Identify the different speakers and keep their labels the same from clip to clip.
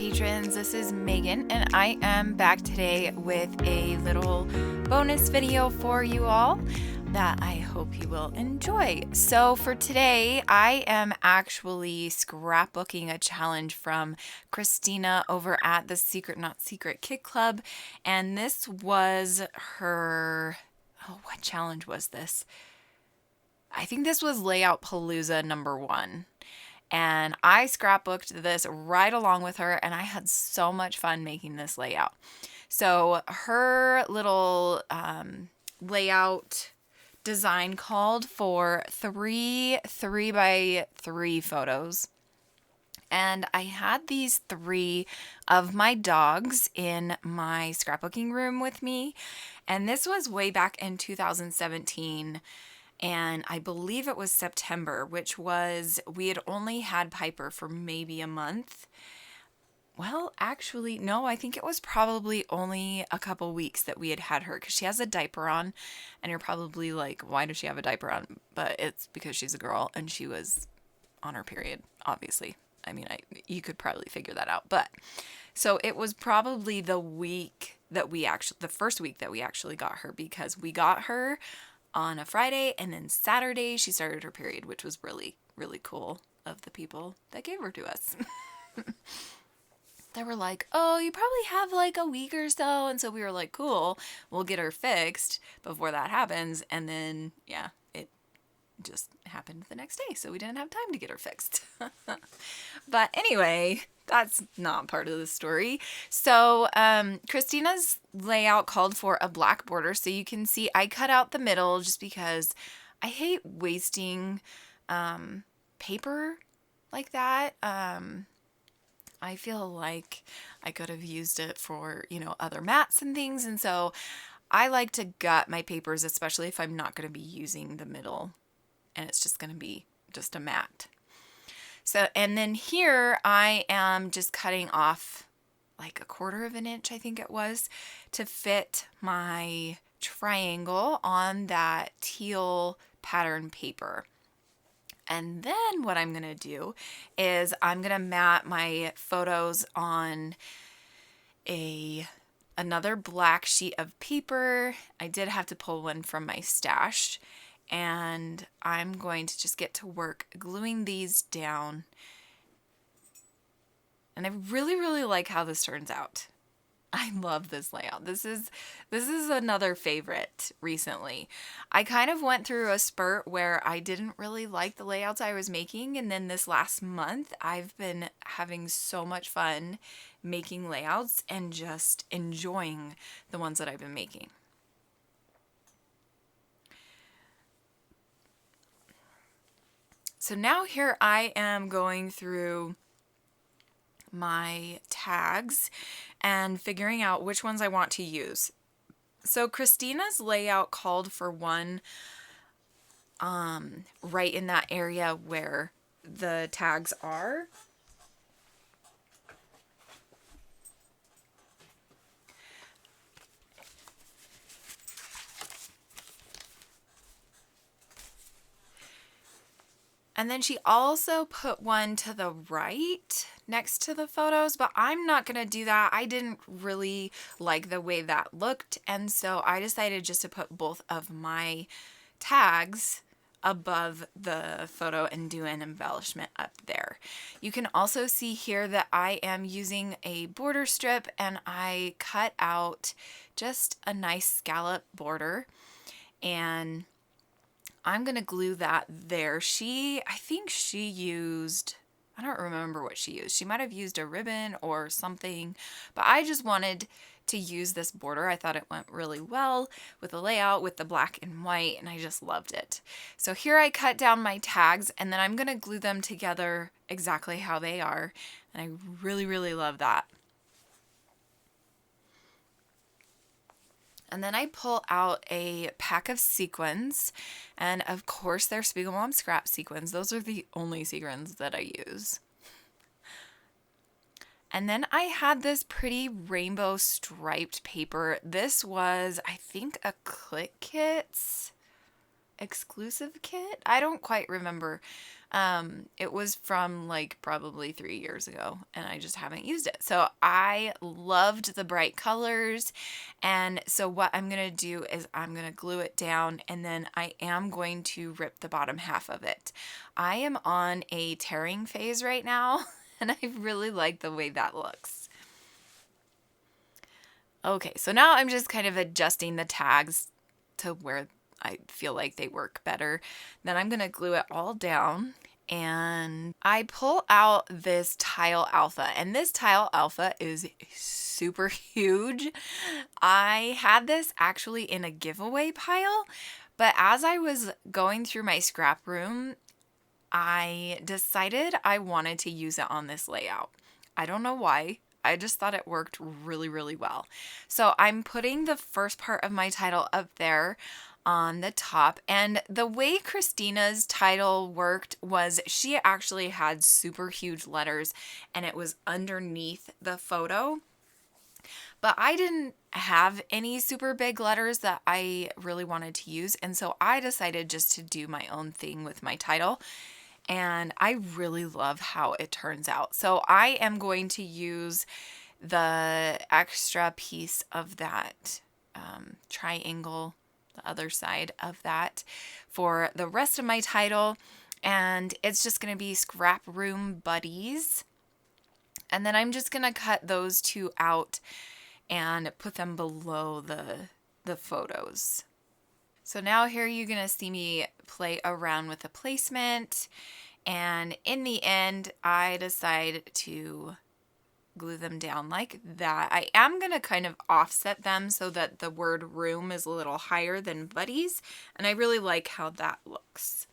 Speaker 1: patrons, this is Megan and I am back today with a little bonus video for you all that I hope you will enjoy. So for today, I am actually scrapbooking a challenge from Christina over at the Secret Not Secret Kid Club, and this was her, what challenge was this? I think this was Layout Palooza #1. And I scrapbooked this right along with her, and I had so much fun making this layout. So her little layout design called for 3x3 photos. And I had these 3 of my dogs in my scrapbooking room with me. And this was way back in 2017. And I believe it was September, which was, we had only had Piper for maybe a month. Well, actually, no, I think it was probably only a couple weeks that we had her, because she has a diaper on, and you're probably like, why does she have a diaper on? But it's because she's a girl, and she was on her period, obviously. I mean, you could probably figure that out. But, so it was probably the first week that we actually got her, because we got her on a Friday, and then Saturday she started her period, which was really, really cool of the people that gave her to us. They were like, oh, you probably have like a week or so. And so we were like, cool, we'll get her fixed before that happens. And then, yeah, it just happened the next day. So we didn't have time to get her fixed. But anyway, that's not part of the story. So Christina's layout called for a black border. So you can see I cut out the middle just because I hate wasting paper like that. I feel like I could have used it for, other mats and things. And so I like to gut my papers, especially if I'm not going to be using the middle and it's just going to be just a mat. So, and then here I am just cutting off like 1/4 of an inch, I think it was, to fit my triangle on that teal pattern paper. And then what I'm going to do is I'm going to mat my photos on another black sheet of paper. I did have to pull one from my stash. And I'm going to just get to work gluing these down. And I really, really like how this turns out. I love this layout. This is another favorite recently. I kind of went through a spurt where I didn't really like the layouts I was making, and then this last month I've been having so much fun making layouts and just enjoying the ones that I've been making. So now here I am going through my tags and figuring out which ones I want to use. So Christina's layout called for one right in that area where the tags are. And then she also put one to the right next to the photos, but I'm not going to do that. I didn't really like the way that looked, and so I decided just to put both of my tags above the photo and do an embellishment up there. You can also see here that I am using a border strip, and I cut out just a nice scallop border, and I'm going to glue that there. I think she used, I don't remember what she used. She might have used a ribbon or something, but I just wanted to use this border. I thought it went really well with the layout, with the black and white, and I just loved it. So here I cut down my tags, and then I'm going to glue them together exactly how they are, and I really, really love that. And then I pull out a pack of sequins, and of course they're Spiegel Mom scrap sequins. Those are the only sequins that I use. And then I had this pretty rainbow striped paper. This was, I think, a Click Kits exclusive kit. I don't quite remember. It was from like probably 3 years ago, and I just haven't used it. So I loved the bright colors. And so what I'm going to do is I'm going to glue it down, and then I am going to rip the bottom half of it. I am on a tearing phase right now, and I really like the way that looks. Okay, so now I'm just kind of adjusting the tags to where I feel like they work better. Then I'm going to glue it all down, and I pull out this Tile Alpha, and this Tile Alpha is super huge. I had this actually in a giveaway pile, but as I was going through my scrap room, I decided I wanted to use it on this layout. I don't know why. I just thought it worked really, really well. So I'm putting the first part of my title up there on the top. And the way Christina's title worked was she actually had super huge letters, and it was underneath the photo. But I didn't have any super big letters that I really wanted to use. And so I decided just to do my own thing with my title. And I really love how it turns out. So I am going to use the extra piece of that triangle, the other side of that, for the rest of my title. And it's just going to be Scrap Room Buddies. And then I'm just going to cut those two out and put them below the photos. So now here you're going to see me play around with the placement, and in the end I decide to glue them down like that. I am going to kind of offset them so that the word room is a little higher than buddies, and I really like how that looks.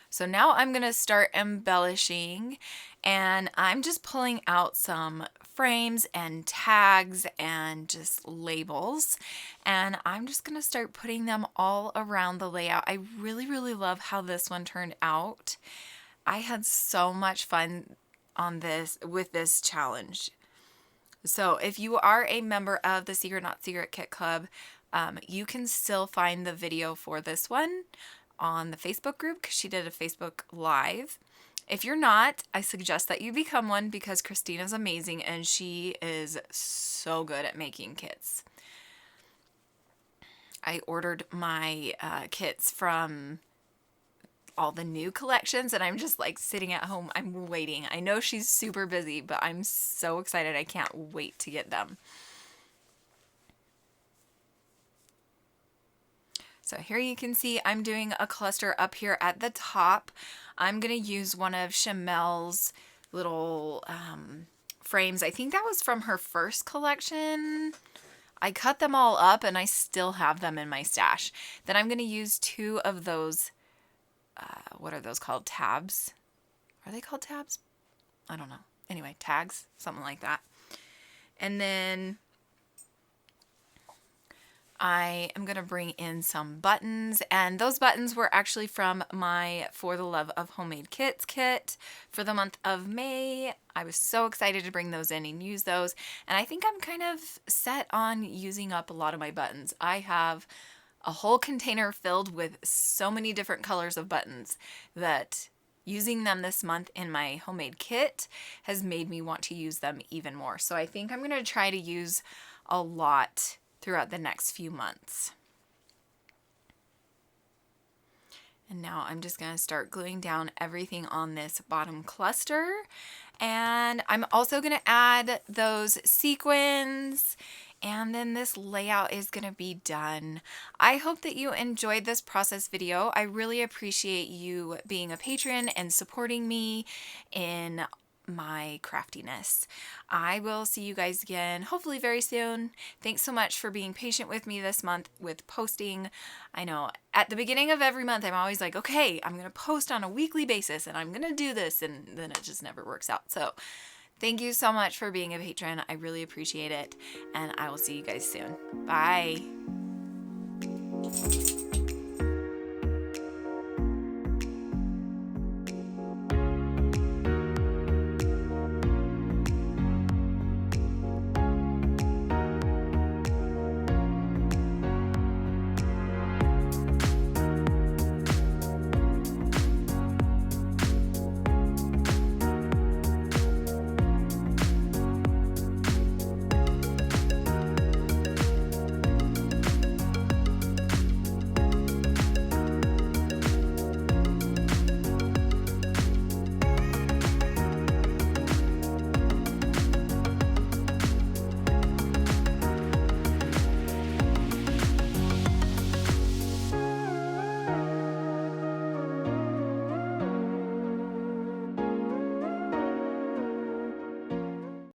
Speaker 1: So now I'm going to start embellishing, and I'm just pulling out some frames and tags and just labels, and I'm just going to start putting them all around the layout. I really, really love how this one turned out. I had so much fun on this with this challenge. So if you are a member of the Secret Not Secret Kit Club, you can still find the video for this one on the Facebook group, because she did a Facebook Live. If you're not, I suggest that you become one, because Christina's amazing and she is so good at making kits. I ordered my kits from all the new collections, and I'm just like sitting at home. I'm waiting. I know she's super busy, but I'm so excited. I can't wait to get them. So here you can see I'm doing a cluster up here at the top. I'm going to use one of Chamel's little frames. I think that was from her first collection. I cut them all up and I still have them in my stash. Then I'm going to use two of those, what are those called? Tabs? Are they called tabs? I don't know. Anyway, tags, something like that. And then I am going to bring in some buttons, and those buttons were actually from my For the Love of Homemade Kits kit for the month of May. I was so excited to bring those in and use those, and I think I'm kind of set on using up a lot of my buttons. I have a whole container filled with so many different colors of buttons that using them this month in my homemade kit has made me want to use them even more. So I think I'm going to try to use a lot throughout the next few months. And now I'm just going to start gluing down everything on this bottom cluster. And I'm also going to add those sequins, and then this layout is going to be done. I hope that you enjoyed this process video. I really appreciate you being a patron and supporting me in my craftiness. I will see you guys again hopefully very soon. Thanks so much for being patient with me this month with posting. I know at the beginning of every month I'm always like, okay, I'm gonna post on a weekly basis and I'm gonna do this, and then it just never works out. So thank you so much for being a patron. I really appreciate it, and I will see you guys soon. Bye.